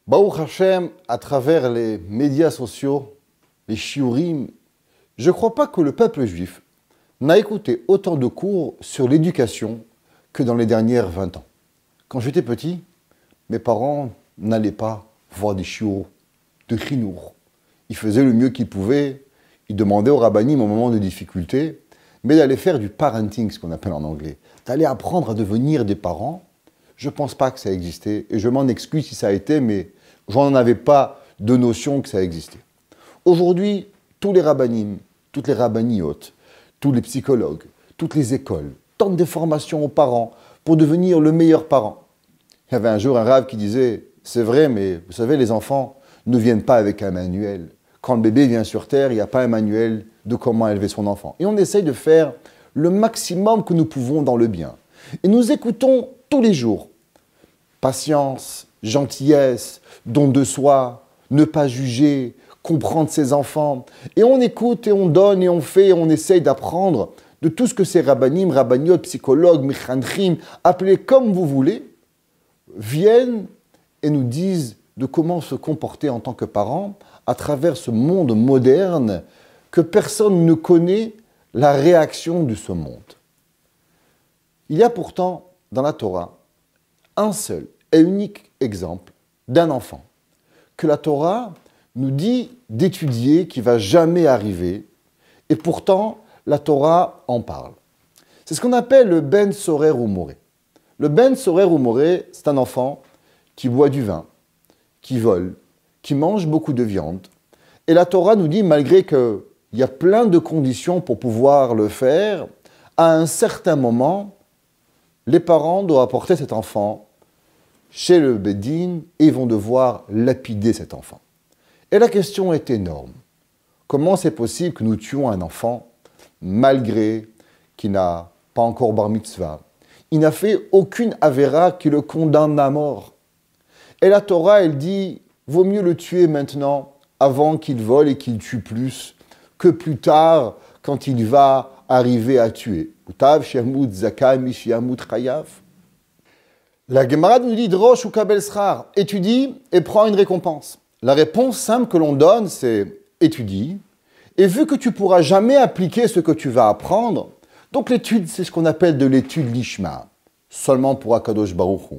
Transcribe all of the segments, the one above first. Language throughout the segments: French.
Baruch Hashem, à travers les médias sociaux, les shiurim, je ne crois pas que le peuple juif n'a écouté autant de cours sur l'éducation que dans les dernières 20 ans. Quand j'étais petit, mes parents n'allaient pas voir des shiur de chinour. Ils faisaient le mieux qu'ils pouvaient, ils demandaient au rabbinim au moment de difficulté, mais d'aller faire du parenting, ce qu'on appelle en anglais, d'aller apprendre à devenir des parents. Je ne pense pas que ça existait, et je m'en excuse si ça a été, mais j'en avais pas de notion que ça existait. Aujourd'hui, tous les rabbinim, toutes les rabbiniotes, tous les psychologues, toutes les écoles tentent des formations aux parents pour devenir le meilleur parent. Il y avait un jour un rav qui disait « C'est vrai, mais vous savez, les enfants ne viennent pas avec un manuel. Quand le bébé vient sur Terre, il n'y a pas un manuel de comment élever son enfant. » Et on essaye de faire le maximum que nous pouvons dans le bien. Et nous écoutons tous les jours patience, gentillesse, don de soi, ne pas juger, comprendre ses enfants. Et on écoute et on donne et on fait et on essaye d'apprendre de tout ce que ces rabbanim, rabbaniot, psychologues, mechandrim, appelez comme vous voulez, viennent et nous disent de comment se comporter en tant que parents à travers ce monde moderne que personne ne connaît la réaction de ce monde. Il y a pourtant dans la Torah un seul et unique exemple d'un enfant que la Torah nous dit d'étudier, qui ne va jamais arriver, et pourtant la Torah en parle. C'est ce qu'on appelle le Ben Sorer ou Moré. Le Ben Sorer ou Moré, c'est un enfant qui boit du vin, qui vole, qui mange beaucoup de viande. Et la Torah nous dit, malgré qu'il y a plein de conditions pour pouvoir le faire, à un certain moment, les parents doivent apporter cet enfant chez le Bédine et vont devoir lapider cet enfant. Et la question est énorme. Comment c'est possible que nous tuons un enfant malgré qu'il n'a pas encore bar mitzvah? Il n'a fait aucune avéra qui le condamne à mort. Et la Torah, elle dit, vaut mieux le tuer maintenant avant qu'il vole et qu'il tue plus que plus tard quand il va arriver à tuer. La Gemara nous dit Drosh ou Kabel Srar, étudie et prends une récompense. La réponse simple que l'on donne, c'est étudie. Et vu que tu ne pourras jamais appliquer ce que tu vas apprendre, donc l'étude, c'est ce qu'on appelle de l'étude lishma, seulement pour Akadosh Baruch Hu,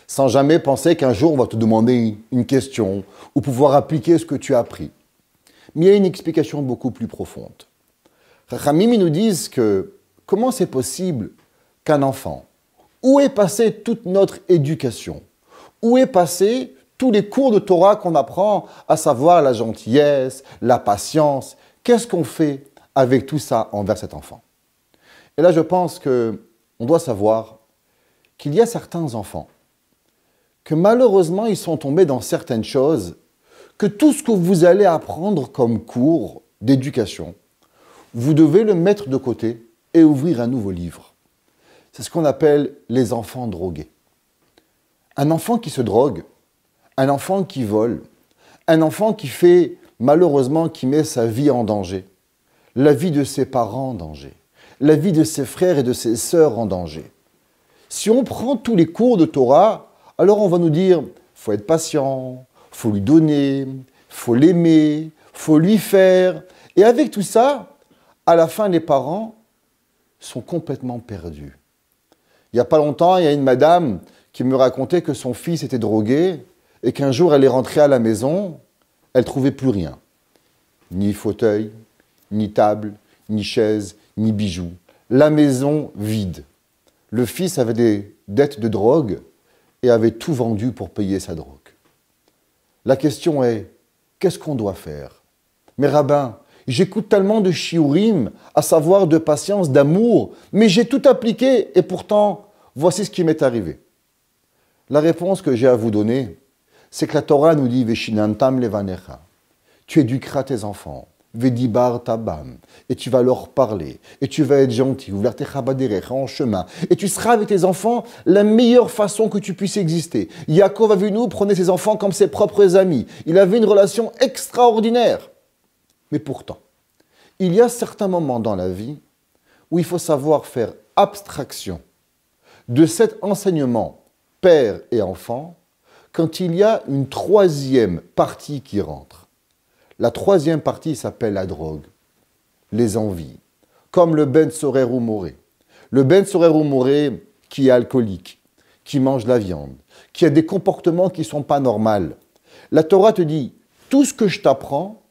sans jamais penser qu'un jour on va te demander une question ou pouvoir appliquer ce que tu as appris. Mais il y a une explication beaucoup plus profonde. Chachamim nous disent que comment c'est possible qu'un enfant, où est passée toute notre éducation? Où est passé tous les cours de Torah qu'on apprend, à savoir la gentillesse, la patience? Qu'est-ce qu'on fait avec tout ça envers cet enfant? Et là, je pense qu'on doit savoir qu'il y a certains enfants que malheureusement, ils sont tombés dans certaines choses, que tout ce que vous allez apprendre comme cours d'éducation, vous devez le mettre de côté et ouvrir un nouveau livre. C'est ce qu'on appelle les enfants drogués. Un enfant qui se drogue, un enfant qui vole, un enfant qui fait, malheureusement, qui met sa vie en danger, la vie de ses parents en danger, la vie de ses frères et de ses sœurs en danger. Si on prend tous les cours de Torah, alors on va nous dire, faut être patient, faut lui donner, faut l'aimer, faut lui faire. Et avec tout ça, à la fin, les parents sont complètement perdus. Il n'y a pas longtemps, il y a une madame qui me racontait que son fils était drogué et qu'un jour, elle est rentrée à la maison, elle ne trouvait plus rien. Ni fauteuil, ni table, ni chaise, ni bijoux. La maison vide. Le fils avait des dettes de drogue et avait tout vendu pour payer sa drogue. La question est, qu'est-ce qu'on doit faire? Mais rabbin, j'écoute tellement de shiurim, à savoir de patience, d'amour, mais j'ai tout appliqué et pourtant, voici ce qui m'est arrivé. La réponse que j'ai à vous donner, c'est que la Torah nous dit « Veshinantam levanecha ». Tu éduqueras tes enfants, « Vedibar tabam » et tu vas leur parler, et tu vas être gentil, « V'lartechabaderecha » en chemin, et tu seras avec tes enfants la meilleure façon que tu puisses exister. Yaakov Avinu prenait ses enfants comme ses propres amis. Il avait une relation extraordinaire. Mais pourtant, il y a certains moments dans la vie où il faut savoir faire abstraction de cet enseignement père et enfant quand il y a une troisième partie qui rentre. La troisième partie s'appelle la drogue, les envies, comme le Ben Sorer ou Moré. Le Ben Sorer ou Moré qui est alcoolique, qui mange de la viande, qui a des comportements qui ne sont pas normaux. La Torah te dit, tout ce que je t'apprends,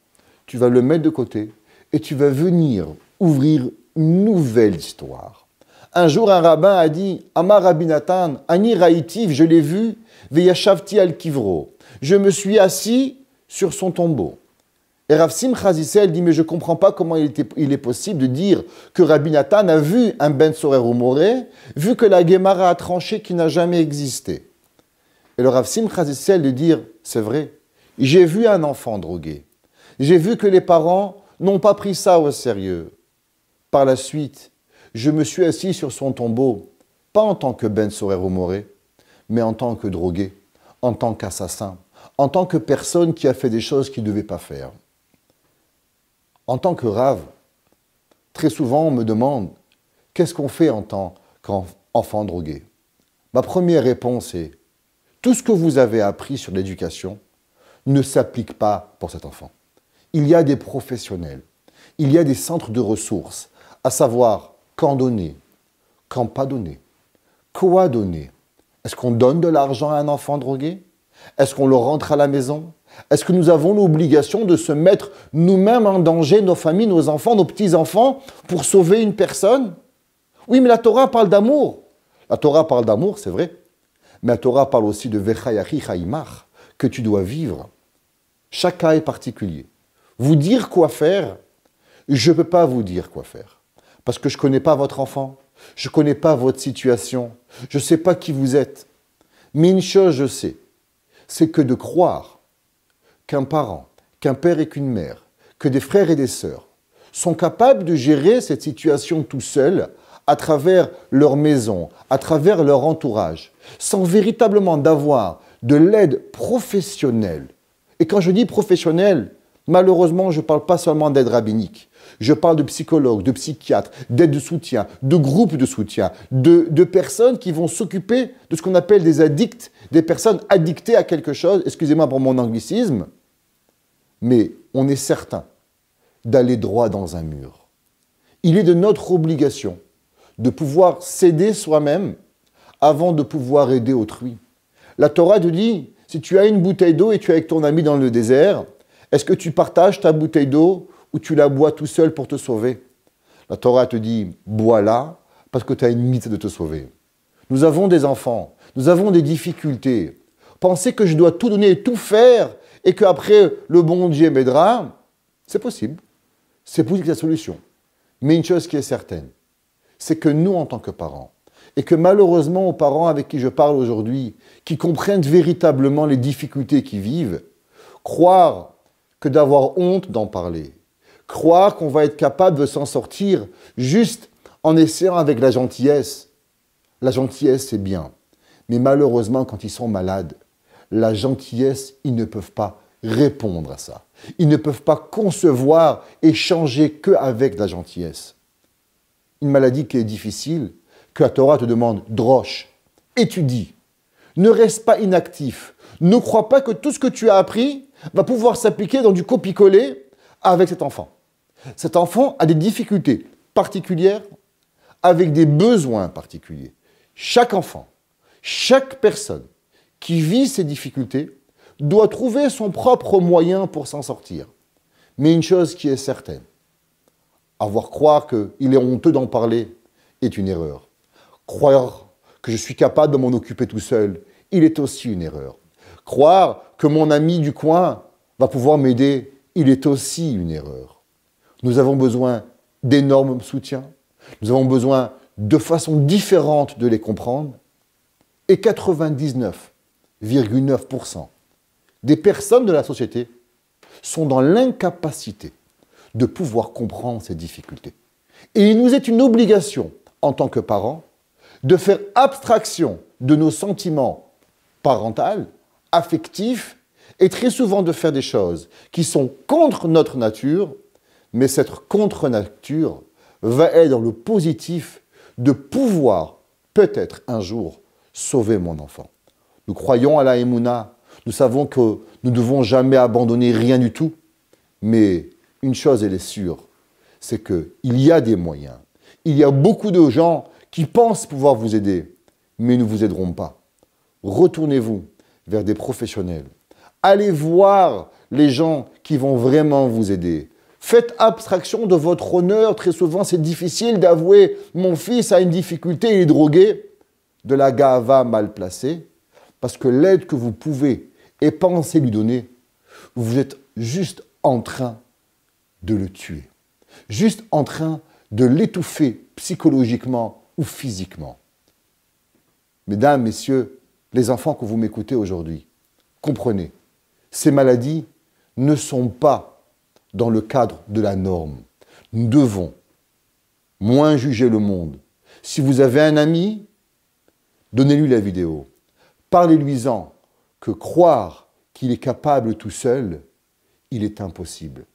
tu vas le mettre de côté et tu vas venir ouvrir une nouvelle histoire. Un jour, un rabbin a dit, Amar Rabbi Natan, Ani Raïtiv, je l'ai vu, Veyashavti al Kivro. Je me suis assis sur son tombeau. Et Rav Simcha Zissel dit, mais je ne comprends pas comment il est possible de dire que Rabbi Natan a vu un Ben Sorer ou Moré, vu que la Gemara a tranché qui n'a jamais existé. Et le Rav Simcha Zissel de dire, c'est vrai, j'ai vu un enfant drogué. J'ai vu que les parents n'ont pas pris ça au sérieux. Par la suite, je me suis assis sur son tombeau, pas en tant que Ben Sorer ou Moré, mais en tant que drogué, en tant qu'assassin, en tant que personne qui a fait des choses qu'il ne devait pas faire. En tant que rave, très souvent on me demande qu'est-ce qu'on fait en tant qu'enfant drogué. Ma première réponse est tout ce que vous avez appris sur l'éducation ne s'applique pas pour cet enfant. Il y a des professionnels, il y a des centres de ressources, à savoir quand donner, quand pas donner, quoi donner. Est-ce qu'on donne de l'argent à un enfant drogué? Est-ce qu'on le rentre à la maison? Est-ce que nous avons l'obligation de se mettre nous-mêmes en danger, nos familles, nos enfants, nos petits-enfants, pour sauver une personne? Oui, mais la Torah parle d'amour. La Torah parle d'amour, c'est vrai. Mais la Torah parle aussi de Vechayachi Chaimach, que tu dois vivre. Chaque cas est particulier. Vous dire quoi faire, je ne peux pas vous dire quoi faire. Parce que je ne connais pas votre enfant, je ne connais pas votre situation, je ne sais pas qui vous êtes. Mais une chose je sais, c'est que de croire qu'un parent, qu'un père et qu'une mère, que des frères et des sœurs sont capables de gérer cette situation tout seuls à travers leur maison, à travers leur entourage, sans véritablement d'avoir de l'aide professionnelle. Et quand je dis professionnelle, malheureusement, je ne parle pas seulement d'aide rabbinique. Je parle de psychologues, de psychiatres, d'aide de soutien, de groupes de soutien, de personnes qui vont s'occuper de ce qu'on appelle des addicts, des personnes addictées à quelque chose, excusez-moi pour mon anglicisme, mais on est certain d'aller droit dans un mur. Il est de notre obligation de pouvoir s'aider soi-même avant de pouvoir aider autrui. La Torah te dit, si tu as une bouteille d'eau et tu es avec ton ami dans le désert, est-ce que tu partages ta bouteille d'eau ou tu la bois tout seul pour te sauver? La Torah te dit, bois-la parce que tu as une mise de te sauver. Nous avons des enfants, nous avons des difficultés. Penser que je dois tout donner et tout faire et qu'après le bon Dieu m'aidera, c'est possible. C'est possible, c'est la solution. Mais une chose qui est certaine, c'est que nous, en tant que parents, et que malheureusement aux parents avec qui je parle aujourd'hui, qui comprennent véritablement les difficultés qu'ils vivent, croire que d'avoir honte d'en parler, croire qu'on va être capable de s'en sortir juste en essayant avec la gentillesse. La gentillesse, c'est bien. Mais malheureusement, quand ils sont malades, la gentillesse, ils ne peuvent pas répondre à ça. Ils ne peuvent pas concevoir et changer qu'avec la gentillesse. Une maladie qui est difficile, que la Torah te demande, droche, étudie. Ne reste pas inactif. Ne crois pas que tout ce que tu as appris va pouvoir s'appliquer dans du copie-coller avec cet enfant. Cet enfant a des difficultés particulières avec des besoins particuliers. Chaque enfant, chaque personne qui vit ces difficultés doit trouver son propre moyen pour s'en sortir. Mais une chose qui est certaine, croire qu'il est honteux d'en parler est une erreur. Croire que je suis capable de m'en occuper tout seul, il est aussi une erreur. Croire que mon ami du coin va pouvoir m'aider, il est aussi une erreur. Nous avons besoin d'énormes soutiens, nous avons besoin de façons différentes de les comprendre, et 99,9% des personnes de la société sont dans l'incapacité de pouvoir comprendre ces difficultés. Et il nous est une obligation, en tant que parents, de faire abstraction de nos sentiments parentaux, affectifs, et très souvent de faire des choses qui sont contre notre nature, mais cette contre-nature va être dans le positif de pouvoir, peut-être un jour, sauver mon enfant. Nous croyons à la Emouna, Nous savons que nous ne devons jamais abandonner rien du tout. Mais une chose, elle est sûre, c'est qu'il y a des moyens. Il y a beaucoup de gens qui pensent pouvoir vous aider, mais ne vous aideront pas. Retournez-vous vers des professionnels. Allez voir les gens qui vont vraiment vous aider. Faites abstraction de votre honneur. Très souvent, c'est difficile d'avouer « mon fils a une difficulté, il est drogué », de la gava mal placée, parce que l'aide que vous pouvez et pensez lui donner, vous êtes juste en train de le tuer. Juste en train de l'étouffer psychologiquement ou physiquement. Mesdames, messieurs, les enfants que vous m'écoutez aujourd'hui, comprenez, ces maladies ne sont pas dans le cadre de la norme. Nous devons moins juger le monde. Si vous avez un ami, donnez-lui la vidéo. Parlez-lui-en que croire qu'il est capable tout seul, il est impossible.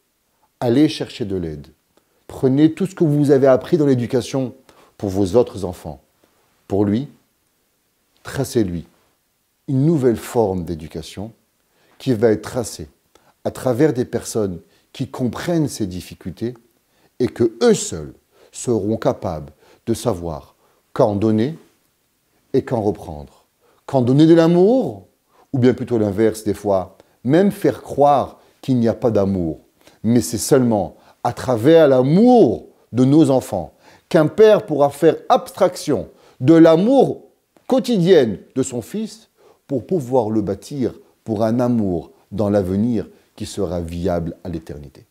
Allez chercher de l'aide. Prenez tout ce que vous avez appris dans l'éducation pour vos autres enfants. Pour lui, tracez-lui une nouvelle forme d'éducation qui va être tracée à travers des personnes qui comprennent ces difficultés et que eux seuls seront capables de savoir quand donner et quand reprendre. Quand donner de l'amour, ou bien plutôt l'inverse des fois, même faire croire qu'il n'y a pas d'amour. Mais c'est seulement à travers l'amour de nos enfants qu'un père pourra faire abstraction de l'amour quotidien de son fils pour pouvoir le bâtir pour un amour dans l'avenir qui sera viable à l'éternité.